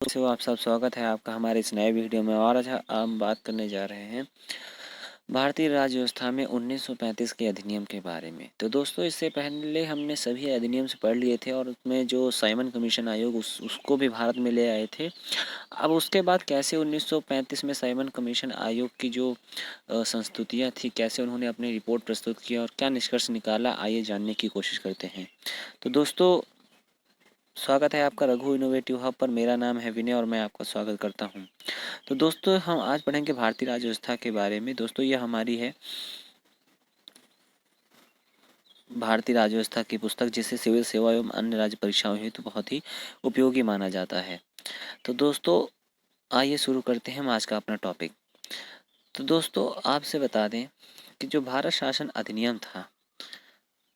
तो आप सब स्वागत है आपका हमारे इस नए वीडियो में। और आज हम बात करने जा रहे हैं भारतीय राज्य व्यवस्था में 1935 के अधिनियम के बारे में। तो दोस्तों, इससे पहले हमने सभी अधिनियम से पढ़ लिए थे और उसमें जो साइमन कमीशन आयोग उसको भी भारत में ले आए थे। अब उसके बाद कैसे 1935 में साइमन कमीशन आयोग की जो संस्तुतियाँ थी, कैसे उन्होंने अपनी रिपोर्ट प्रस्तुत की और क्या निष्कर्ष निकाला, आइए जानने की कोशिश करते हैं। तो दोस्तों, स्वागत है आपका रघु इनोवेटिव हब पर। मेरा नाम है विनय और मैं आपका स्वागत करता हूं। तो दोस्तों, हम आज पढ़ेंगे भारतीय राज्य व्यवस्था के बारे में। दोस्तों, यह हमारी है भारतीय राज्य व्यवस्था की पुस्तक, जिसे सिविल सेवा एवं अन्य राज्य परीक्षाओं हेतु बहुत ही उपयोगी माना जाता है। तो दोस्तों, आइए शुरू करते हैं हम आज का अपना टॉपिक। तो दोस्तों, आपसे बता दें कि जो भारत शासन अधिनियम था,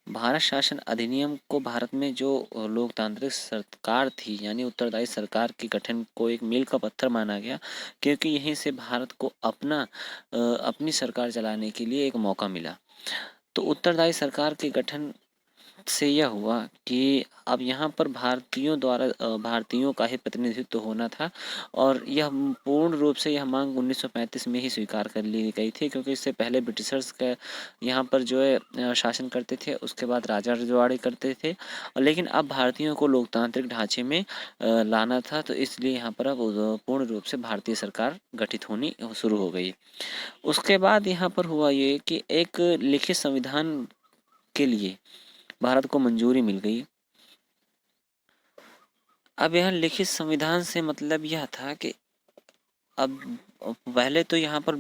भारत शासन अधिनियम को भारत में जो लोकतांत्रिक सरकार थी, यानी उत्तरदायी सरकार के गठन को एक मील का पत्थर माना गया, क्योंकि यहीं से भारत को अपनी सरकार चलाने के लिए एक मौका मिला। तो उत्तरदायी सरकार के गठन से यह हुआ कि अब यहाँ पर भारतीयों द्वारा भारतीयों का ही प्रतिनिधित्व होना था। और यह पूर्ण रूप से यह मांग 1935 में ही स्वीकार कर ली गई थी, क्योंकि इससे पहले ब्रिटिशर्स का यहाँ पर जो है शासन करते थे, उसके बाद राजा रजवाड़े करते थे। लेकिन अब भारतीयों को लोकतांत्रिक ढांचे में लाना था, तो इसलिए यहाँ पर अब पूर्ण रूप से भारतीय सरकार गठित होनी शुरू हो गई। उसके बाद यहाँ पर हुआ ये कि एक लिखित संविधान के लिए भारत को मंजूरी मिल गई। अब यह लिखित संविधान से मतलब यह था कि अब पहले तो यहाँ पर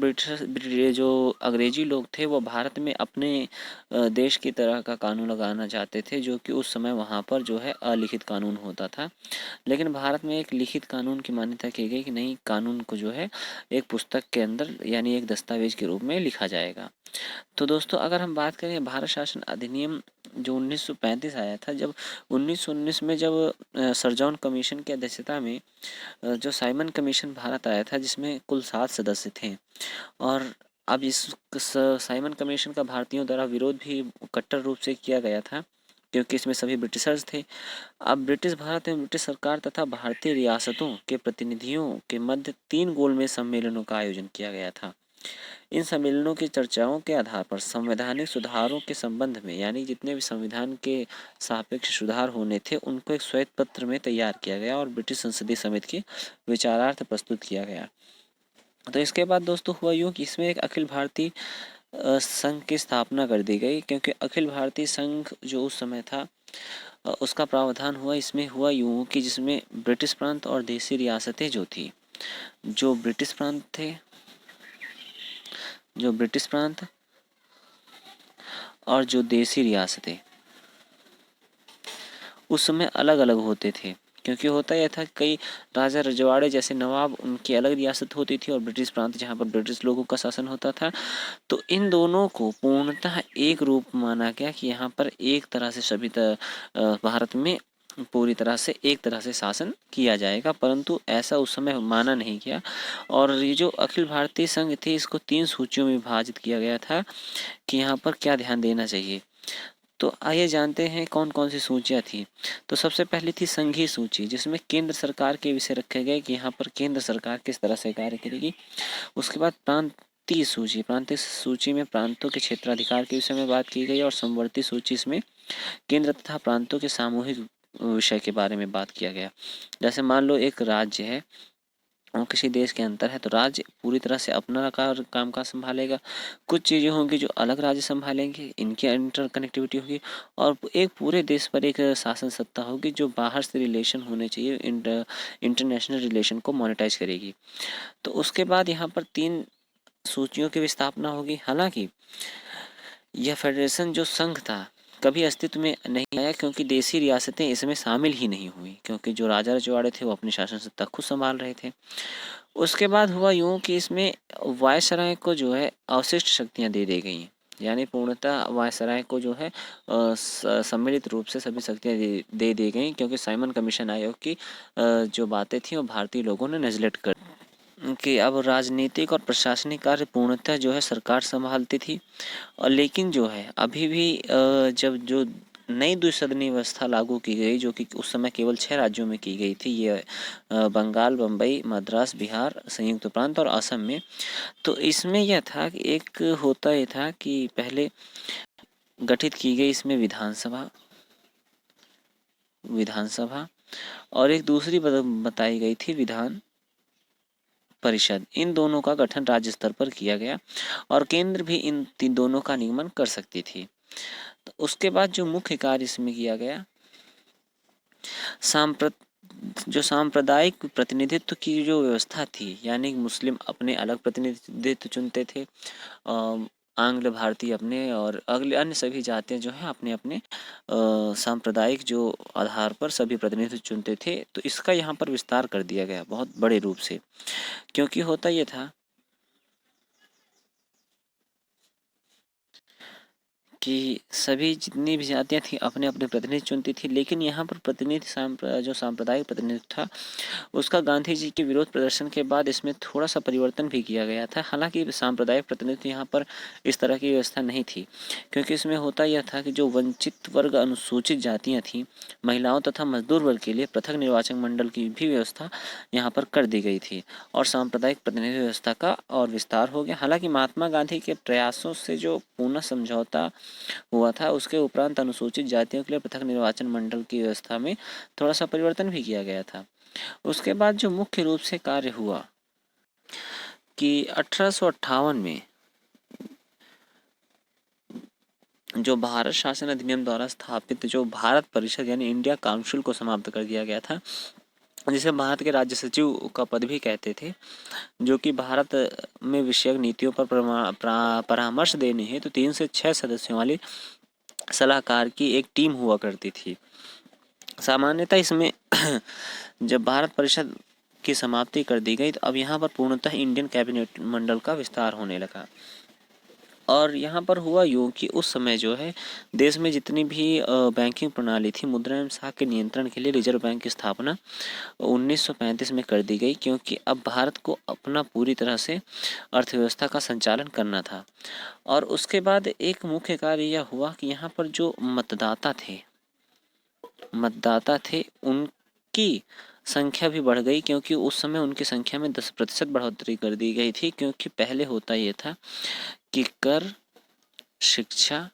जो अंग्रेजी लोग थे वो भारत में अपने देश की तरह का कानून लगाना चाहते थे, जो कि उस समय वहाँ पर जो है अलिखित कानून होता था। लेकिन भारत में एक लिखित कानून की मान्यता की गई कि नहीं, कानून को जो है एक पुस्तक के अंदर यानी एक दस्तावेज के रूप में लिखा जाएगा। तो दोस्तों, अगर हम बात करें भारत शासन अधिनियम जो 1935 आया था, जब 1919 में जब सर जॉन कमीशन की अध्यक्षता में जो साइमन कमीशन भारत आया था, जिसमें कुल 7 सदस्य थे। और अब इस साइमन कमीशन का भारतीयों द्वारा विरोध भी कट्टर रूप से किया गया था, क्योंकि इसमें सभी ब्रिटिशर्स थे। अब ब्रिटिश भारत में ब्रिटिश सरकार तथा भारतीय रियासतों के प्रतिनिधियों के मध्य 3 गोलमेज सम्मेलनों का आयोजन किया गया था। इन सम्मेलनों की चर्चाओं के आधार पर संवैधानिक सुधारों के संबंध में, यानी जितने भी संविधान के सापेक्ष सुधार होने थे, उनको एक श्वेत पत्र में तैयार किया गया और ब्रिटिश संसदीय समिति के विचारार्थ प्रस्तुत किया गया। तो इसके बाद दोस्तों हुआ यूँ कि इसमें एक अखिल भारतीय संघ की स्थापना कर दी गई, क्योंकि अखिल भारतीय संघ जो उस समय था उसका प्रावधान हुआ। इसमें हुआ यूँ कि जिसमें ब्रिटिश प्रांत और देसी रियासतें जो थी, जो ब्रिटिश प्रांत थे, जो ब्रिटिश प्रांत और जो देसी रियासतें उस समय अलग अलग होते थे। क्योंकि होता यह था, कई राजा रजवाड़े जैसे नवाब, उनकी अलग रियासत होती थी, और ब्रिटिश प्रांत जहाँ पर ब्रिटिश लोगों का शासन होता था। तो इन दोनों को पूर्णतः एक रूप माना गया कि यहाँ पर एक तरह से सभी भारत में पूरी तरह से एक तरह से शासन किया जाएगा, परंतु ऐसा उस समय माना नहीं गया। और ये जो अखिल भारतीय संघ थी, इसको 3 सूचियों में विभाजित किया गया था कि यहाँ पर क्या ध्यान देना चाहिए। तो आइए जानते हैं कौन कौन सी सूचियाँ थी। तो सबसे पहली थी संघीय सूची, जिसमें केंद्र सरकार के विषय रखे गए कि यहाँ पर केंद्र सरकार किस तरह से कार्य करेगी। उसके बाद प्रांतीय सूची, प्रांतीय सूची में प्रांतों के क्षेत्राधिकार के विषय में बात की गई। और समवर्ती सूची इसमें केंद्र तथा प्रांतों के सामूहिक विषय के बारे में बात किया गया। जैसे मान लो एक राज्य है और किसी देश के अंतर है, तो राज्य पूरी तरह से अपना काम काज संभालेगा। कुछ चीज़ें होंगी जो अलग राज्य संभालेंगे, इनकी इंटर कनेक्टिविटी होगी। और एक पूरे देश पर एक शासन सत्ता होगी जो बाहर से रिलेशन होने चाहिए, इंटरनेशनल रिलेशन को मॉनिटाइज करेगी। तो उसके बाद यहाँ पर 3 सूचियों की भी स्थापना होगी। हालांकि यह फेडरेशन जो संघ था कभी अस्तित्व में नहीं आया, क्योंकि देसी रियासतें इसमें शामिल ही नहीं हुई, क्योंकि जो राजा रजवाड़े थे वो अपनी शासन सत्ता खुद संभाल रहे थे। उसके बाद हुआ यूँ कि इसमें वायसराय को जो है अवशिष्ट शक्तियाँ दे दी गई, यानी पूर्णतः वायसराय को जो है सम्मिलित रूप से सभी शक्तियाँ दे दी गई, क्योंकि साइमन कमीशन आयोग की जो बातें थी वो भारतीय लोगों ने नेग्लेक्ट कर कि अब राजनीतिक और प्रशासनिक कार्य पूर्णतः जो है सरकार संभालती थी। और लेकिन जो है अभी भी जब जो नई द्विसदनीय व्यवस्था लागू की गई, जो कि उस समय केवल 6 राज्यों में की गई थी। ये बंगाल, बम्बई, मद्रास, बिहार, संयुक्त प्रांत और असम में। तो इसमें यह था कि एक होता ये था कि पहले गठित की गई इसमें विधानसभा और एक दूसरी बताई गई थी विधान परिषद। इन दोनों का गठन राज्य स्तर पर किया गया और केंद्र भी इन तीन दोनों का निगमन कर सकती थी। तो उसके बाद जो मुख्य कार्य इसमें किया गया, जो सांप्रदायिक प्रतिनिधित्व की जो व्यवस्था थी, यानी मुस्लिम अपने अलग प्रतिनिधित्व चुनते थे, आंग्ल भारतीय अपने, और अगले अन्य सभी जातियां जो हैं अपने अपने सांप्रदायिक जो आधार पर सभी प्रतिनिधित्व चुनते थे। तो इसका यहाँ पर विस्तार कर दिया गया बहुत बड़े रूप से, क्योंकि होता ये था कि सभी जितनी भी जातियां थी अपने अपने प्रतिनिधि चुनती थी, लेकिन यहाँ पर जो सांप्रदायिक प्रतिनिधित्व था उसका गांधी जी के विरोध प्रदर्शन के बाद इसमें थोड़ा सा परिवर्तन भी किया गया था। हालांकि सांप्रदायिक प्रतिनिधित्व यहाँ पर इस तरह की व्यवस्था नहीं थी, क्योंकि इसमें होता यह था कि जो वंचित वर्ग, अनुसूचित जातियाँ थीं, महिलाओं तथा मजदूर वर्ग के लिए पृथक निर्वाचन मंडल की भी व्यवस्था यहाँ पर कर दी गई थी और सांप्रदायिक प्रतिनिधि व्यवस्था का और विस्तार हो गया। हालांकि महात्मा गांधी के प्रयासों से जो पुनः समझौता हुआ था, उसके उपरांत अनुसूचित जातियों के लिए पृथक निर्वाचन मंडल की व्यवस्था में थोड़ा सा परिवर्तन भी किया गया था। उसके बाद जो मुख्य रूप से कार्य हुआ कि 1858 में जो भारत शासन अधिनियम द्वारा स्थापित जो भारत परिषद यानी इंडिया काउंसिल को समाप्त कर दिया गया था, जिसे भारत के राज्य सचिव का पद भी कहते थे, जो कि भारत में विषयक नीतियों पर परामर्श देने हेतु 3 से 6 सदस्यों वाली सलाहकार की एक टीम हुआ करती थी। सामान्यतः इसमें जब भारत परिषद की समाप्ति कर दी गई, तो अब यहाँ पर पूर्णतः इंडियन कैबिनेट मंडल का विस्तार होने लगा। और यहाँ पर हुआ यूँ कि उस समय जो है देश में जितनी भी बैंकिंग प्रणाली थी, मुद्रा एवं साख के नियंत्रण के लिए रिजर्व बैंक की स्थापना 1935 में कर दी गई, क्योंकि अब भारत को अपना पूरी तरह से अर्थव्यवस्था का संचालन करना था। और उसके बाद एक मुख्य कार्य यह हुआ कि यहाँ पर जो मतदाता थे उनकी संख्या भी बढ़ गई, क्योंकि उस समय उनकी संख्या में 10% बढ़ोतरी कर दी गई थी। क्योंकि पहले होता ये था कि कर, शिक्षा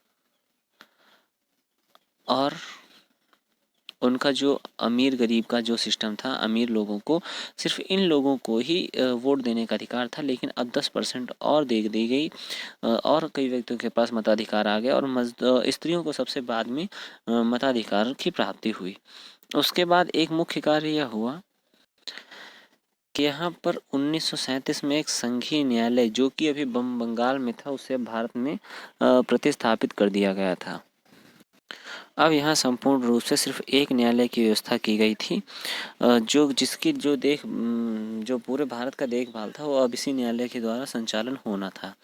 और उनका जो अमीर गरीब का जो सिस्टम था, अमीर लोगों को सिर्फ इन लोगों को ही वोट देने का अधिकार था, लेकिन अब 10% और दे दी गई और कई व्यक्तियों के पास मताधिकार आ गया और स्त्रियों को सबसे बाद में मताधिकार की प्राप्ति हुई। उसके बाद एक मुख्य कार्य यह हुआ कि यहाँ पर 1937 में एक संघीय न्यायालय, जो कि अभी बंगाल में था, उसे भारत में प्रतिस्थापित कर दिया गया था। अब यहाँ संपूर्ण रूप से सिर्फ एक न्यायालय की व्यवस्था की गई थी, जो पूरे भारत का देखभाल था, वो अब इसी न्यायालय के द्वारा संचालन होना था।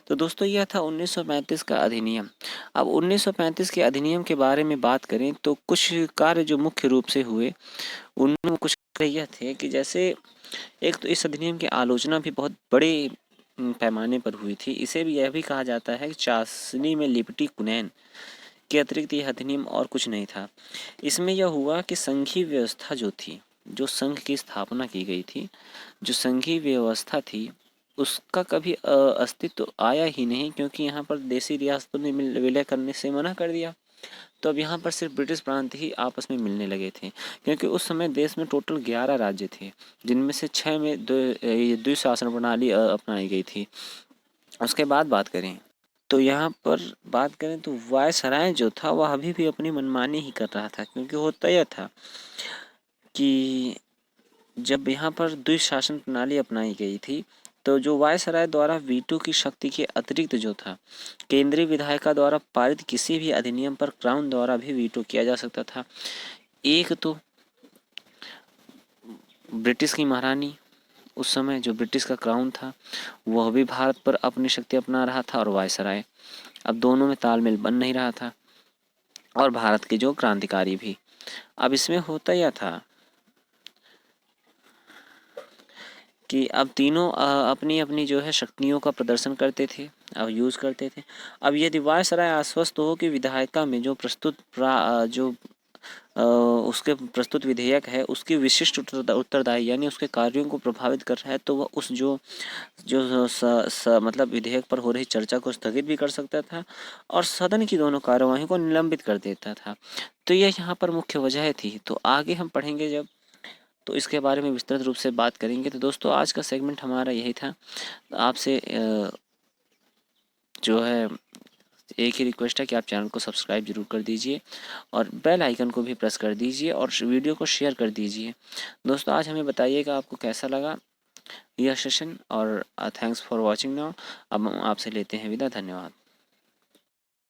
तो दोस्तों, यह था 1935 का अधिनियम। अब 1935 के अधिनियम के बारे में बात करें तो कुछ कार्य जो मुख्य रूप से हुए उनमें कुछ यह थे कि जैसे एक तो इस अधिनियम की आलोचना भी बहुत बड़े पैमाने पर हुई थी। इसे भी यह भी कहा जाता है कि चाशनी में लिपटी कुनैन के अतिरिक्त यह अधिनियम और कुछ नहीं था। इसमें यह हुआ कि संघीय व्यवस्था जो थी, जो संघ की स्थापना की गई थी, जो संघीय व्यवस्था थी, उसका कभी अस्तित्व आया ही नहीं, क्योंकि यहाँ पर देशी रियासतों ने विलय करने से मना कर दिया। तो अब यहाँ पर सिर्फ ब्रिटिश प्रांत ही आपस में मिलने लगे थे, क्योंकि उस समय देश में टोटल 11 राज्य थे, जिनमें से 6 में द्विशासन प्रणाली अपनाई गई थी। उसके बाद बात करें तो यहाँ पर बात करें तो वायसराय जो था वह अभी भी अपनी मनमानी ही कर रहा था, क्योंकि होता यह था कि जब यहाँ पर द्विशासन प्रणाली अपनाई गई थी, तो जो वायसराय द्वारा वीटो की शक्ति के अतिरिक्त जो था, केंद्रीय विधायिका द्वारा पारित किसी भी अधिनियम पर क्राउन द्वारा भी वीटो किया जा सकता था। एक तो ब्रिटिश की महारानी, उस समय जो ब्रिटिश का क्राउन था, वह भी भारत पर अपनी शक्ति अपना रहा था, और वायसराय, अब दोनों में तालमेल बन नहीं रहा था, और भारत के जो क्रांतिकारी भी। अब इसमें होता यह था कि अब तीनों अपनी अपनी जो है शक्तियों का प्रदर्शन करते थे। यूज़ करते थे। अब यदि वायसराय आश्वस्त हो कि विधायिका में जो उसके प्रस्तुत विधेयक है उसकी विशिष्ट उत्तरदायी यानी उसके कार्यों को प्रभावित कर रहा है, तो वह उस जो जो मतलब विधेयक पर हो रही चर्चा को स्थगित भी कर सकता था और सदन की दोनों कार्यवाही को निलंबित कर देता था। तो यह यहाँ पर मुख्य वजह थी। तो आगे हम पढ़ेंगे जब, तो इसके बारे में विस्तृत रूप से बात करेंगे। तो दोस्तों आज का सेगमेंट हमारा यही था। आपसे जो है एक ही रिक्वेस्ट है कि आप चैनल को सब्सक्राइब जरूर कर दीजिए और बेल आइकन को भी प्रेस कर दीजिए और वीडियो को शेयर कर दीजिए। दोस्तों आज हमें बताइएगा आपको कैसा लगा यह सेशन, और थैंक्स फॉर वॉचिंग नाउ। अब हम आपसे लेते हैं विदा। धन्यवाद।